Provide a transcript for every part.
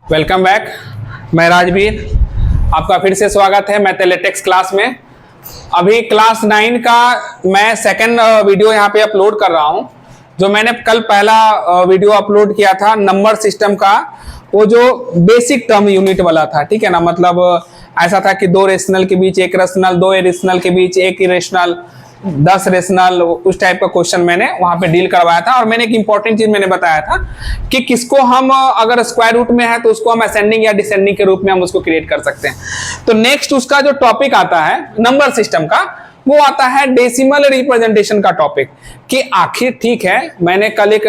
Welcome back. मैं राजवीर, आपका फिर से स्वागत है मैथमेटिक्स क्लास में। अभी क्लास 9 का मैं सेकंड वीडियो यहाँ पे अपलोड कर रहा हूँ। जो मैंने कल पहला वीडियो अपलोड किया था नंबर सिस्टम का, वो जो बेसिक टर्म यूनिट वाला था, ठीक है ना। मतलब ऐसा था कि दो रेशनल के बीच एक रेशनल, दो इरेशनल के बीच एक इरेशनल, 10 रेशनल, उस टाइप का क्वेश्चन मैंने वहां पे डील करवाया था। और मैंने एक इंपॉर्टेंट चीज मैंने बताया था कि किसको हम अगर स्क्वायर रूट में है तो उसको हम असेंडिंग या डिसेंडिंग के रूप में हम उसको क्रिएट कर सकते हैं। तो नेक्स्ट उसका जो टॉपिक आता है नंबर सिस्टम का, वो आता है डेसिमल रिप्रेजेंटेशन का टॉपिक। कि आखिर ठीक है, मैंने कल एक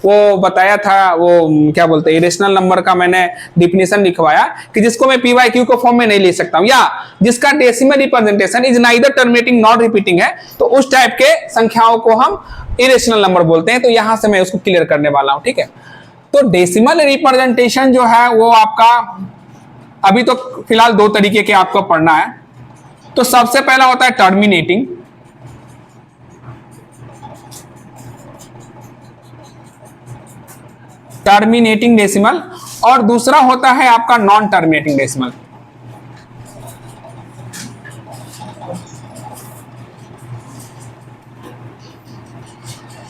वो बताया था, वो क्या बोलते हैं, इरेशनल नंबर का मैंने डिफिनेशन लिखवाया कि जिसको मैं पी/क्यू को फॉर्म में नहीं ले सकता हूं, या जिसका decimal representation is neither terminating not repeating है, तो उस टाइप के संख्याओं को हम इरेशनल नंबर बोलते हैं। तो यहां से मैं उसको क्लियर करने वाला हूं, ठीक है। तो डेसिमल रिप्रेजेंटेशन जो है वो आपका अभी तो फिलहाल दो तरीके के आपको पढ़ना है। तो सबसे पहला होता है टर्मिनेटिंग, डेसिमल, और दूसरा होता है आपका नॉन टर्मिनेटिंग डेसिमल।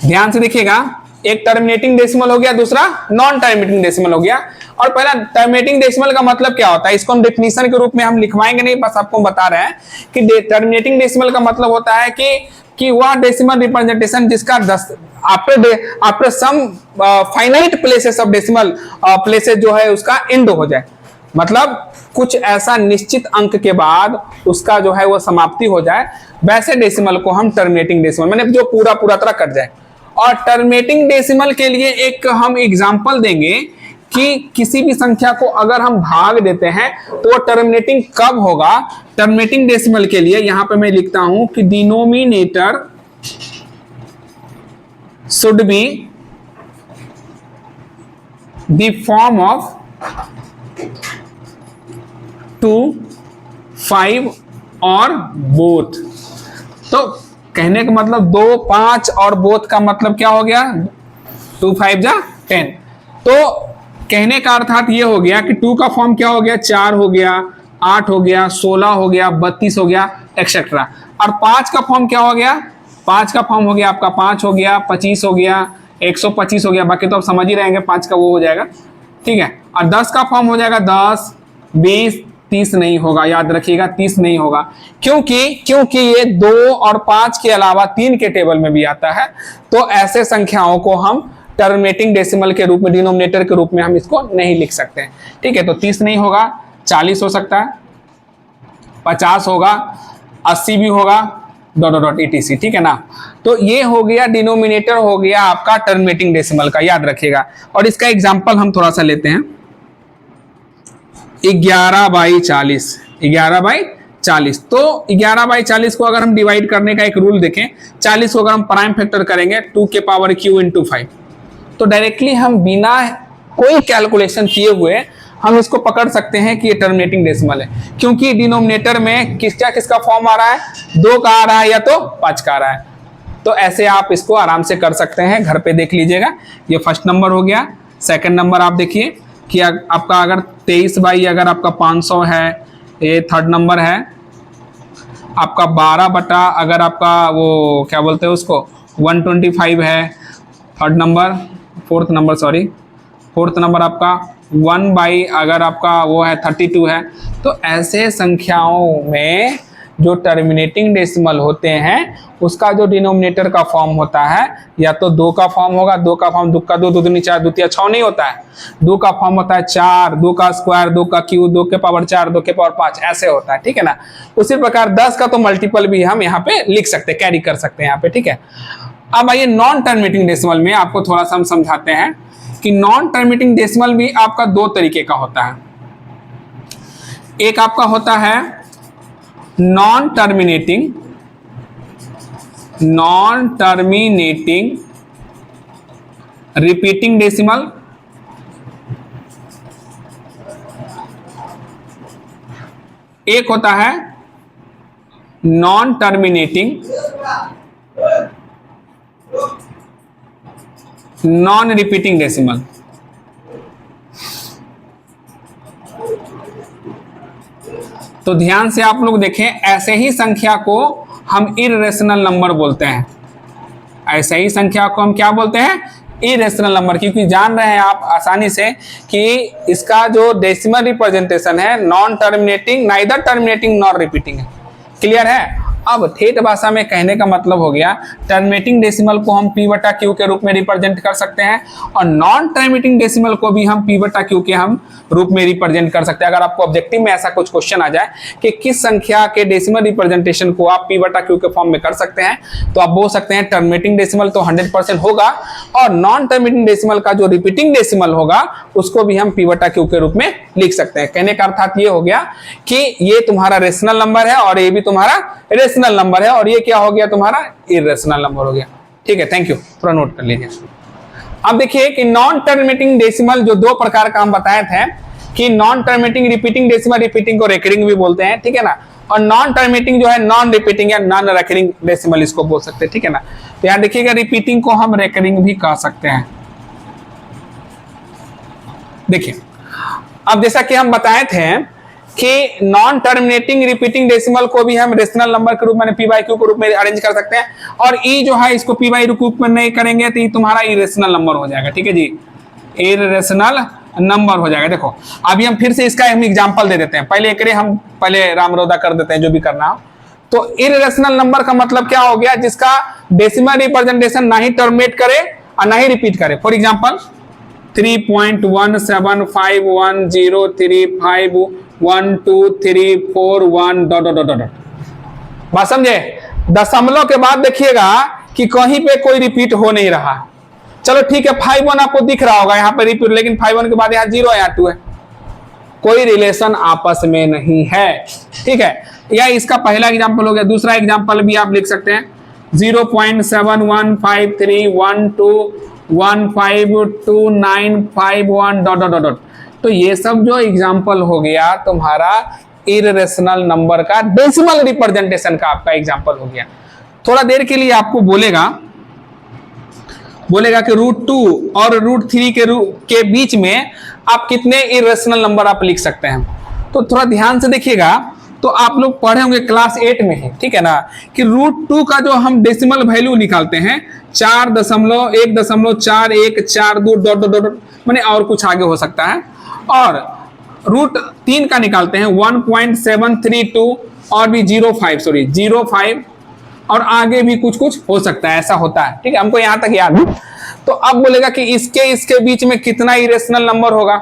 ध्यान से देखिएगा, एक टर्मिनेटिंग डेसिमल हो गया, दूसरा नॉन टर्मिनेटिंग डेसिमल हो गया। और पहला टर्मिनेटिंग डेसिमल का मतलब क्या होता है, इसको हम डेफिनेशन के रूप में हम लिखवाएंगे नहीं, बस आपको बता रहे हैं कि टर्मिनेटिंग डेसिमल का मतलब होता है कि वह डेसिमल रिप्रेजेंटेशन जिसका after some finite places of decimal places जो है उसका एंड हो जाए। मतलब कुछ ऐसा निश्चित अंक के बाद उसका जो है वो समाप्ति हो जाए, वैसे डेसिमल को हम टर्मिनेटिंग डेसिमल, मैंने जो पूरा तरह कट जाए। और टर्मिनेटिंग डेसिमल के लिए एक हम एग्जांपल देंगे कि किसी भी संख्या को अगर हम भाग देते हैं तो वो टर्मिनेटिंग कब होगा। टर्मिनेटिंग डेसिमल के लिए यहां पे मैं लिखता हूं कि denominator should be the form of 2, 5 और बोथ। तो कहने का मतलब 2, 5 और बोथ का मतलब क्या हो गया, 2, 5 जा 10। तो कहने का अर्थात ये हो गया कि 2 का फॉर्म क्या हो गया, 4 हो गया, 8 हो गया, 16 हो गया, 32 हो गया, एक्सेट्रा। और 5 का फॉर्म क्या हो गया, 5 का फॉर्म हो गया आपका 5 हो गया, 25 हो गया, 125 हो गया। बाकी तो आप समझ ही रहेंगे, 5 का वो हो जाएगा, ठीक है। और 10 का फॉर्म हो जाएगा 10, 20, 30 नहीं होगा, याद रखिएगा 30 नहीं होगा। क्योंकि ये 2 और 5 के अलावा 3 के टेबल में भी आता है। तो ऐसे संख्याओं को हम टर्मिनेटिंग डेसिमल के रूप में, डिनोमिनेटर के रूप में हम इसको नहीं लिख सकते हैं, ठीक है। तो 30 नहीं होगा, 40 हो सकता है, 50 होगा, 80 भी होगा, etc, ठीक है ना। तो ये हो गया डिनोमिनेटर, हो गया आपका टर्मिनेटिंग डेसिमल का, याद रखिएगा। और इसका एग्जांपल हम थोड़ा सा लेते हैं, 11/40, 11/40। तो 11/40 को अगर हम डिवाइड करने का एक रूल देखें, 40 को अगर हम प्राइम फैक्टर करेंगे 2 के पावर q इंटू 5, तो डायरेक्टली हम बिना कोई कैलकुलेशन किए हुए हम इसको पकड़ सकते हैं कि ये टर्मिनेटिंग डेसिमल है। क्योंकि डिनोमिनेटर में किसका फॉर्म आ रहा है, 2 का आ रहा है या तो 5 का आ रहा है। तो ऐसे आप इसको आराम से कर सकते हैं, घर पे देख लीजिएगा। ये फर्स्ट नंबर हो गया। सेकंड नंबर आप देखिए कि आपका अगर 23 अगर आपका 500 है, ये थर्ड नंबर है। आपका 12 बटा अगर आपका वो क्या बोलते हैं उसको 125 है, थर्ड नंबर। फोर्थ नंबर आपका 1 अगर आपका वो है 32 है। तो ऐसे संख्याओं में जो टर्मिनेटिंग डेसिमल होते हैं उसका जो डिनोमिनेटर का फॉर्म होता है, या तो 2 का फॉर्म होगा, 2 का फॉर्म 2 का 2, 2 दूनी 4, 2 तिया 6 नहीं होता है। 2 का फॉर्म होता है 4, 2 का स्क्वायर, 2 का क्यूब, 2 के पावर 4, 2 के पावर 5, ऐसे होता है, ठीक है ना। उसी प्रकार 10 का तो मल्टीपल भी हम यहाँ पे लिख सकते हैं, कैरी कर सकते हैं यहाँ पे, ठीक है। अब आइए नॉन टर्मिनेटिंग डेसिमल में आपको थोड़ा सा हम समझाते हैं कि नॉन टर्मिनेटिंग डेसिमल भी आपका 2 तरीके का होता है। एक आपका होता है नॉन टर्मिनेटिंग रिपीटिंग डेसिमल, एक होता है non terminating non repeating decimal. तो ध्यान से आप लोग देखें, ऐसे ही संख्या को हम इर्रेशनल नंबर बोलते हैं। ऐसे ही संख्या को हम क्या बोलते हैं? इरेशनल नंबर, क्योंकि जान रहे हैं आप आसानी से कि इसका जो डेसिमल रिप्रेजेंटेशन है non terminating, neither terminating nor repeating है। क्लियर है? अब ठेठ भाषा में कहने का मतलब हो गया, टर्मिनेटिंग डेसिमल को हम p बटा q के रूप में रिप्रेजेंट कर सकते हैं और नॉन टर्मिनेटिंग डेसिमल को भी हम p बटा q के हम रूप में रिप्रेजेंट कर सकते हैं। अगर आपको ऑब्जेक्टिव में ऐसा कुछ क्वेश्चन आ जाए कि किस संख्या के डेसिमल रिप्रेजेंटेशन को आप p बटा q के फॉर्म में कर सकते हैं, तो आप बोल सकते हैं टर्मिनेटिंग डेसिमल तो 100% होगा और नॉन टर्मिनेटिंग डेसिमल का जो रिपीटिंग डेसिमल होगा उसको भी हम p बटा q के रूप में लिख सकते हैं। कहने का अर्थात ये हो गया कि ये तुम्हारा रेशनल नंबर है और ये भी तुम्हारा रेशनल नंबर है और ये क्या हो गया? तुम्हारा इरेशनल नंबर हो गया। ठीक है, थैंक यू, थोड़ा नोट कर लीजिए। अब देखिए कि नॉन टर्मिनेटिंग डेसिमल जो दो प्रकार का हम बताए थे कि non terminating repeating decimal, repeating को रेकरिंग भी बोलते हैं, ठीक है ना, और नॉन टर्मिनेटिंग जो है नॉन रिपीटिंग या नॉन रेकरिंग डेसिमल इसको बोल सकते हैं, ठीक है ना। तो यहाँ देखिएगा रिपीटिंग को हम रेकरिंग भी कह सकते हैं। देखिए अब जैसा कि हम बताए थे कि नॉन टर्मिनेटिंग रिपीटिंग डेसिमल को भी हम रेशनल नंबर के रूप में p बाई q के रूप में अरेंज कर सकते हैं और e जो है इसको p बाई q में नहीं करेंगे तो ये तुम्हारा इरेशनल नंबर हो जाएगा। ठीक है जी, इरेशनल नंबर हो जाएगा। देखो अभी हम फिर से इसका हम एग्जांपल दे देते हैं, पहले एक हम पहले रामरोदा कर देते हैं जो भी करना हो। तो इरेशनल नंबर का मतलब क्या हो गया? जिसका डेसिमल रिप्रेजेंटेशन ना ही टर्मिनेट करे और ना ही रिपीट करे। For example 3.17510351234 dot dot dot. बात समझे? दशमलव के बाद देखिएगा कि कहीं पे कोई रिपीट हो नहीं रहा। चलो ठीक है, 5-1 आपको दिख रहा होगा यहाँ पे रिपीट, लेकिन 5-1 के बाद यहाँ 0 है, यहाँ 2 है, कोई रिलेशन आपस में नहीं है। ठीक है, यह इसका पहला एग्जांपल हो गया। दूसरा एग्जांपल भी आप लिख सकते हैं 0.715312152951 डॉट डॉट डॉट। तो ये सब जो एग्जांपल हो गया तुम्हारा इरेशनल नंबर का डेसिमल रिप्रेजेंटेशन का आपका एग्जांपल हो गया। थोड़ा देर के लिए आपको बोलेगा कि √2 और √3 के बीच में आप कितने इरेशनल नंबर आप लिख सकते हैं। तो थोड़ा ध्यान से देखिएगा, तो आप लोग पढ़े होंगे क्लास 8 में ही, ठीक है ना, कि √2 का जो हम डेसिमल वैल्यू निकालते हैं 4.14142 डॉट डॉट डॉट, माने और कुछ आगे हो सकता है, और √3 का निकालते हैं 1.732 और भी 05 और आगे भी कुछ कुछ हो सकता है, ऐसा होता है। ठीक है, हमको यहां तक याद है। तो अब बोलेगा कि इसके बीच में कितना इरेशनल नंबर होगा।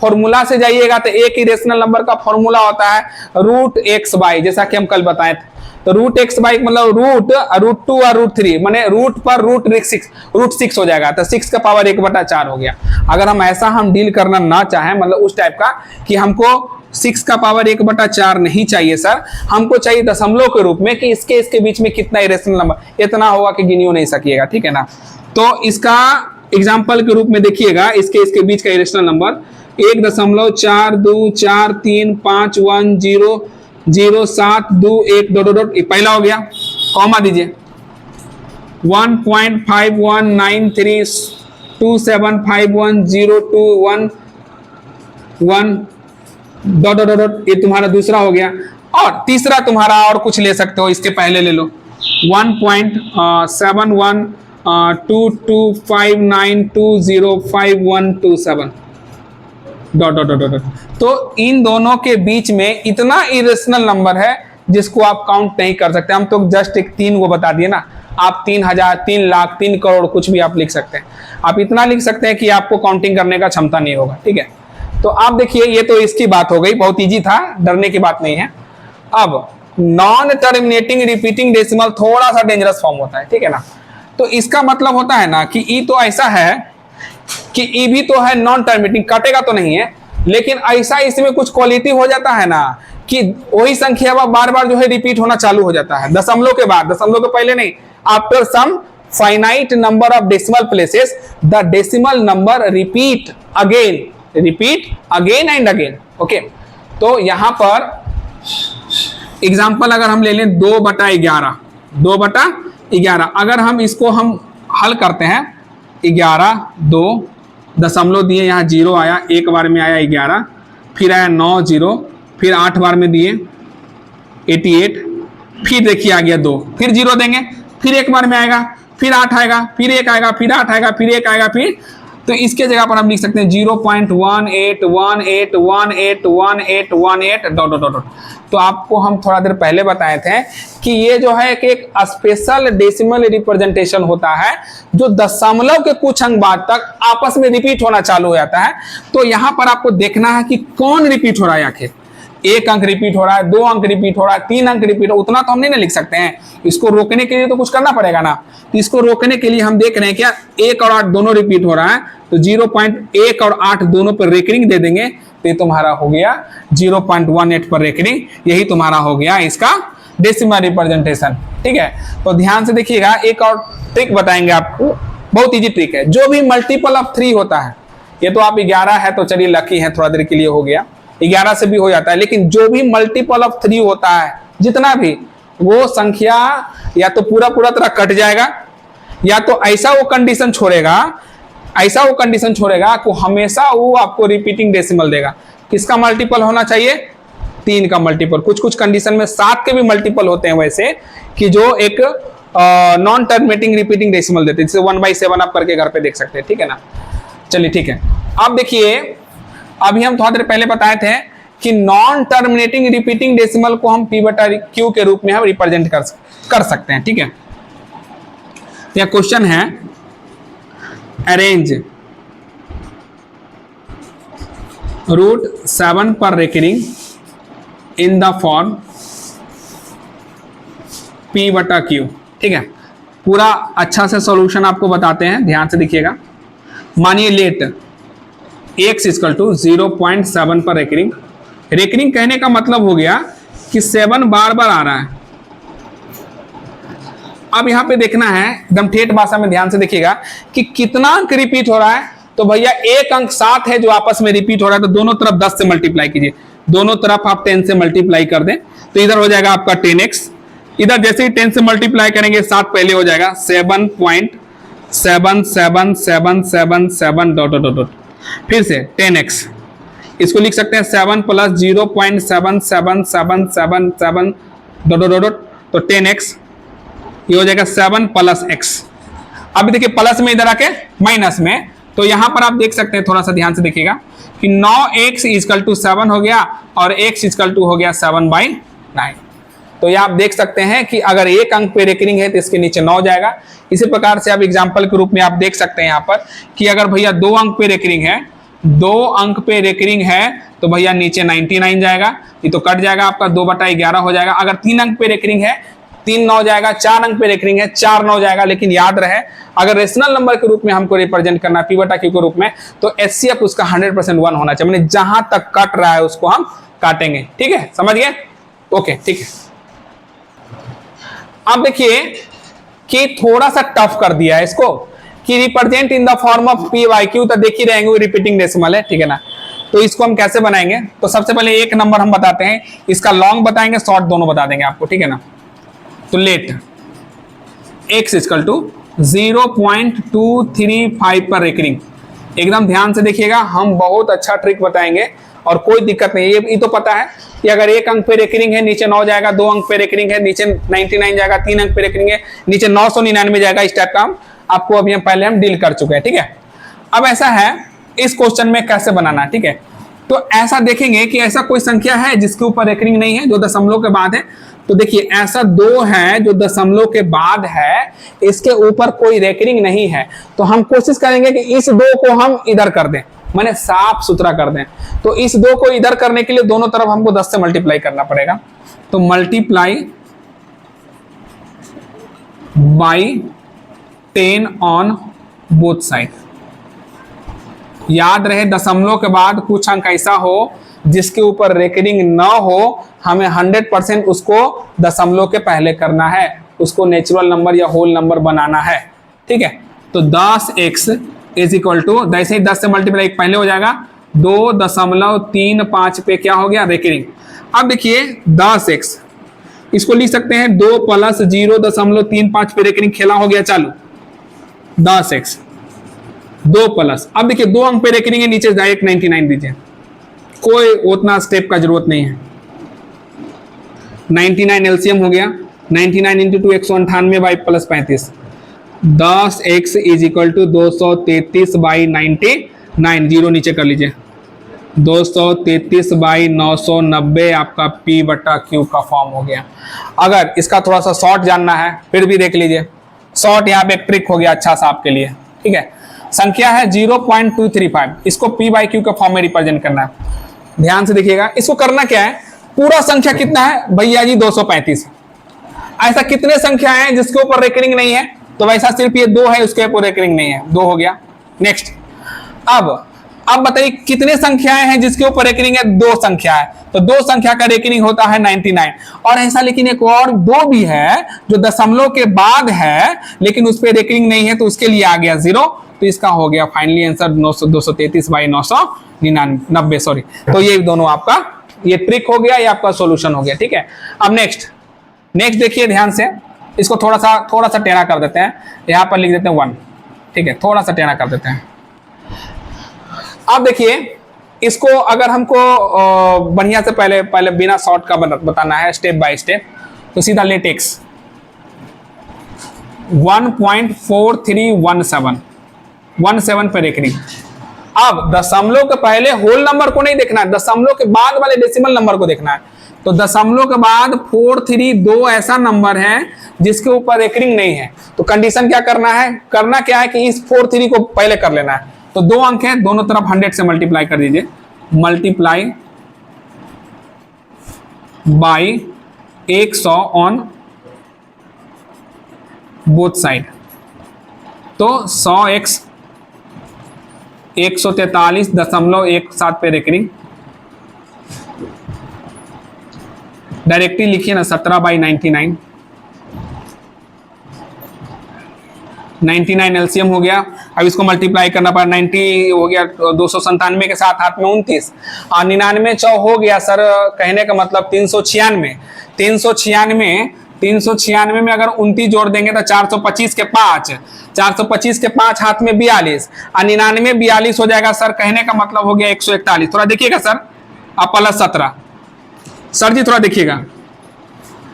फॉर्मूला से जाइएगा तो एक इरेशनल नंबर का फॉर्मूला होता है √x/, जैसा कि हम कल बताए थे। तो √x/, मतलब √2 और √3, माने रूट पर √6 हो जाएगा, तो 6 का पावर 1/4 हो गया। अगर हम ऐसा डील करना ना चाहें, मतलब उस टाइप का कि हमको 6 का पावर 1/4 नहीं चाहिए सर, हमको चाहिए दशमलव के रूप में कि इसके बीच में कितना इरेशनल नंबर, इतना होगा कि गिनियो नहीं सकिएगा। ठीक है ना। तो इसका एग्जाम्पल के रूप में देखिएगा, इसके बीच का इरेशनल नंबर 1.4241000721 डॉट डॉट, पहला हो गया, कॉमा दीजिए 1.519327510211 डॉट डॉट डॉट, ये तुम्हारा दूसरा हो गया। और तीसरा तुम्हारा और कुछ ले सकते हो, इसके पहले ले लो 1.712259205127 डॉट डॉट डॉट। तो इन दोनों के बीच में इतना इरेशनल नंबर है जिसको आप काउंट नहीं कर सकते। हम तो जस्ट एक 3 को बता दिए ना, आप 3000, 3 लाख, 3 करोड़ कुछ भी आप लिख सकते हैं। आप इतना लिख सकते हैं कि आपको काउंटिंग करने का क्षमता नहीं होगा। ठीक है, तो आप देखिए ये तो इसकी बात हो गई, बहुत इजी था, डरने की बात नहीं है। अब नॉन टर्मिनेटिंग रिपीटिंग डेसिमल थोड़ा सा डेंजरस फॉर्म होता है। ठीक है ना। तो इसका मतलब होता है ना कि ई तो ऐसा है कि ई भी तो है नॉन टर्मिनेटिंग, कटेगा तो नहीं है, लेकिन ऐसा इसमें कुछ क्वालिटी हो जाता है ना कि वही संख्या बार बार जो है रिपीट होना चालू हो जाता है दशमलव के बाद, दशमलव के पहले नहीं। After some finite number of decimal places the decimal number repeat again and again. Okay, तो यहां पर एग्जाम्पल अगर हम ले लें 2/11, अगर हम इसको हम हल करते हैं 11, 2 दशमलव दिए, यहाँ 0 आया, एक बार में आया 11, फिर आया 9 0, फिर 8 बार में दिए 88, फिर देखिए आ गया 2, फिर 0 देंगे, फिर एक बार में आएगा, फिर 8 आएगा, फिर 1 आएगा, फिर 8 आएगा, फिर 1 आएगा, फिर तो इसके जगह पर हम लिख सकते हैं 0.18181818 डॉट डॉट डॉट। तो आपको हम थोड़ा देर पहले बताए थे कि ये जो है कि एक स्पेशल डेसिमल रिप्रेजेंटेशन होता है जो दशमलव के कुछ अंक बाद तक आपस में रिपीट होना चालू हो जाता है। तो यहां पर आपको देखना है कि कौन रिपीट हो रहा है, आखिर 1 अंक रिपीट हो रहा है, 2 अंक रिपीट हो रहा है, 3 अंक रिपीट हो, उतना तो हम नहीं लिख सकते हैं। इसको रोकने के लिए तो कुछ करना पड़ेगा ना। तो इसको रोकने के लिए हम देख रहे हैं क्या 1 और 8 दोनों रिपीट हो रहा है, तो 0.1 और 8 दोनों पर रेकरिंग दे देंगे, तो ये तुम्हारा हो गया 0.18 पर रेकरिंग। यही तुम्हारा हो गया इसका डेसिमल रिप्रेजेंटेशन। ठीक है, तो ध्यान से देखिएगा, एक और ट्रिक बताएंगे आपको, बहुत इजी ट्रिक है। जो भी मल्टीपल ऑफ 3 होता है, ये तो आप 11 है तो चलिए लकी है, थोड़ा देर के लिए हो गया, 11 से भी हो जाता है, लेकिन जो भी मल्टीपल ऑफ 3 होता है, जितना भी, वो संख्या या तो पूरा पूरा तरह कट जाएगा, या तो ऐसा वो कंडीशन छोड़ेगा कि हमेशा वो आपको रिपीटिंग डेसिमल देगा। किसका मल्टीपल होना चाहिए? 3 का मल्टीपल। कुछ कुछ कंडीशन में 7 के भी मल्टीपल होते हैं वैसे, कि जो एक नॉन टर्मिनेटिंग रिपीटिंग डेसिमल देते हैं, जैसे 1/7 आप करके घर पे देख सकते हैं। ठीक है ना, चलिए ठीक है। अब देखिए, अभी हम थोड़ा देर पहले बताए थे कि नॉन टर्मिनेटिंग रिपीटिंग डेसिमल को हम p/q के रूप में हम रिप्रेजेंट कर सकते हैं। ठीक है, यह क्वेश्चन है, अरेंज √7 पर recurring in the form p/q। ठीक है, पूरा अच्छा से सॉल्यूशन आपको बताते हैं, ध्यान से देखिएगा। मानिए लेट x इक्वल टू 0.7 पर रेकरिंग। रेकरिंग कहने का मतलब हो गया कि 7 बार बार आ रहा है। अब यहां पे देखना है, एकदम ठेठ भाषा में ध्यान से देखिएगा कि कितना अंक रिपीट हो रहा है। तो भैया एक अंक 7 है जो आपस में रिपीट हो रहा है, तो दोनों तरफ 10 से मल्टीप्लाई कीजिए, दोनों तरफ आप 10 से मल्टीप्लाई कर दें, तो इधर हो जाएगा आपका 10x। इधर जैसे ही 10 से मल्टीप्लाई करेंगे 7 पहले हो जाएगा 7.7777 डॉट डॉट डॉट, फिर से 10x। इसको लिख सकते हैं 7 + 0.7777 डॉट डॉट डॉट, तो 10x। ये हो जाएगा 7 + x। अब देखिए प्लस में इधर आके माइनस में, तो यहां पर आप देख सकते हैं, थोड़ा सा ध्यान से देखिएगा कि 9x = 7 हो गया और x = हो गया 7/9। तो ये आप देख सकते हैं कि अगर एक अंक पे रेकरिंग है तो इसके नीचे 9 जाएगा। इसी प्रकार से आप एग्जांपल के रूप में आप देख सकते हैं यहाँ पर कि अगर भैया 2 अंक पे रेकरिंग है, 2 अंक पे रेकरिंग है, तो भैया नीचे 99 जाएगा, ये तो कट जाएगा आपका 2/11 हो जाएगा। अगर 3 अंक पे रेकरिंग है 3 9 जाएगा, 4 अंक पे रेकरिंग है 4 9 जाएगा। लेकिन याद रहे, अगर रेशनल नंबर के रूप में हमको रिप्रेजेंट करना है p/q के रूप में, तो HCF उसका 100% 1 होना चाहिए, मैंने जहां तक कट रहा है उसको हम काटेंगे। ठीक है, समझ गए? ओके, ठीक है। अब देखिए कि थोड़ा सा टफ कर दिया है इसको कि represent in the form of p/q, तो देख ही रहेंगे रिपीटिंग डेसिमल है। ठीक है ना, तो इसको हम कैसे बनाएंगे? तो सबसे पहले एक नंबर हम बताते हैं, इसका लॉन्ग बताएंगे, शॉर्ट दोनों बता देंगे आपको। ठीक है ना, तो लेट x = 0.235 पर रेकरिंग। एकदम ध्यान से देखिएगा, हम बहुत अच्छा ट्रिक बताएंगे और कोई दिक्कत नहीं। ये तो पता है कि अगर 1 अंक पे रेकरिंग है नीचे 9 जाएगा, 2 अंक पे रेकरिंग है नीचे 99 जाएगा, 3 अंक पे रेकरिंग है नीचे 999 जाएगा। इस टाइप का हम आपको अभी पहले हम डील कर चुके हैं। ठीक है, अब ऐसा है, इस क्वेश्चन में कैसे बनाना। ठीक है, तो ऐसा देखेंगे कि ऐसा कोई संख्या है जिसके ऊपर रेकरिंग नहीं है, जो दशमलव के बाद है। तो देखिए ऐसा 2 है जो दशमलव के बाद है, इसके ऊपर कोई रेकरिंग नहीं है, तो हम कोशिश करेंगे कि इस 2 को हम इधर कर दें, माने साफ सुथरा कर दें। तो इस 2 को इधर करने के लिए दोनों तरफ हमको 10 से मल्टीप्लाई करना पड़ेगा। तो multiply by 10 on both side. याद रहे, दशमलव के बाद कुछ अंक ऐसा हो जिसके ऊपर रेकरिंग ना हो, हमें 100% उसको दशमलव के पहले करना है, उसको नेचुरल नंबर या होल नंबर बनाना है। ठीक है, तो 10x = जैसे ही 10 से मल्टीप्लाई पहले हो जाएगा 2.35 पे क्या हो गया? रेकरिंग। अब देखिए 10x, इसको लिख सकते हैं 2 + 0.35 पे रेकरिंग, खेला हो गया चालू। 10x 2 प्लस, अब देखिए 2 अंक पे रेकरिंग है, नीचे डायरेक्ट 99 दीजिए, कोई उतना स्टेप का जरूरत नहीं है। 99 एलसीएम हो गया, 99 into 2 198 by plus 35, 10x is equal to 233 by 99, zero नीचे कर लीजिए, 233 बाई 990 आपका P बटा Q का फॉर्म हो गया। अगर इसका थोड़ा सा शॉर्ट जानना है फिर भी देख लीजिए, शॉर्ट यहाँ पे एक ट्रिक हो गया अच्छा सा आपके लिए, ठीक है। संख्या है 0.235, इसको P बाई Q के फॉर्म में रिप्रेजेंट करना है। ध्यान से देखिएगा, इसको करना क्या है, पूरा संख्या कितना है भैया जी 235। ऐसा कितने संख्या है जिसके ऊपर रेकरिंग नहीं है, तो वैसा सिर्फ ये 2 है, उसके ऊपर रेकरिंग नहीं है, 2 हो गया। नेक्स्ट, अब बताइए कितने संख्याएं हैं जिसके ऊपर रेकरिंग है, 2 संख्या है, तो 2 संख्या का रेकरिंग होता है 99। और ऐसा लेकिन एक और 2 भी है जो दशमलव के बाद है लेकिन उस पर रेकरिंग नहीं है, तो उसके लिए आ गया 0, तो इसका हो गया फाइनली आंसर 233 बाई 999, सॉरी। तो ये दोनों आपका ये ट्रिक हो गया, ये आपका सॉल्यूशन हो गया, ठीक है। अब नेक्स्ट देखिए ध्यान से, इसको थोड़ा सा टेढ़ा कर देते हैं, यहां पर लिख देते हैं 1, ठीक है, थोड़ा सा टेढ़ा कर देते हैं। अब देखिए इसको अगर हमको बढ़िया से पहले बिना शॉर्ट का बताना है स्टेप बाय स्टेप, तो सीधा लेट x 1.4317 पे रेकरिंग। अब दशमलव के पहले होल नंबर को नहीं देखना है, दशमलव के बाद वाले डेसिमल नंबर को देखना है। तो दशमलव के बाद 432 ऐसा नंबर है जिसके ऊपर रेकरिंग नहीं है, तो कंडीशन क्या करना है, कि इस 43 को पहले कर लेना है। तो 2 अंक है, दोनों तरफ 100 से मल्टीप्लाई कर दीजिए, multiply by 100 on both side, तो 100x 143.17 पे रेकरिंग। डायरेक्टली लिखिए ना 17 बाई 99, 99 एलसीएम हो गया। अब इसको मल्टीप्लाई करना पड़ा, 90 हो गया 297 के साथ हाथ में 29 और 99 चौ हो गया सर, कहने का मतलब 396। 396 में अगर 29 जोड़ देंगे तो 425 के 5, 425 के 5 हाथ में 42 और 99 42 हो जाएगा सर, कहने का मतलब हो गया 141। थोड़ा देखिएगा सर, अब प्लस 17 सर जी, थोड़ा देखिएगा,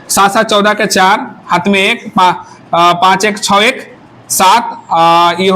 7 7 14 के 4 हाथ में 1, 5 1 6 1 7, ये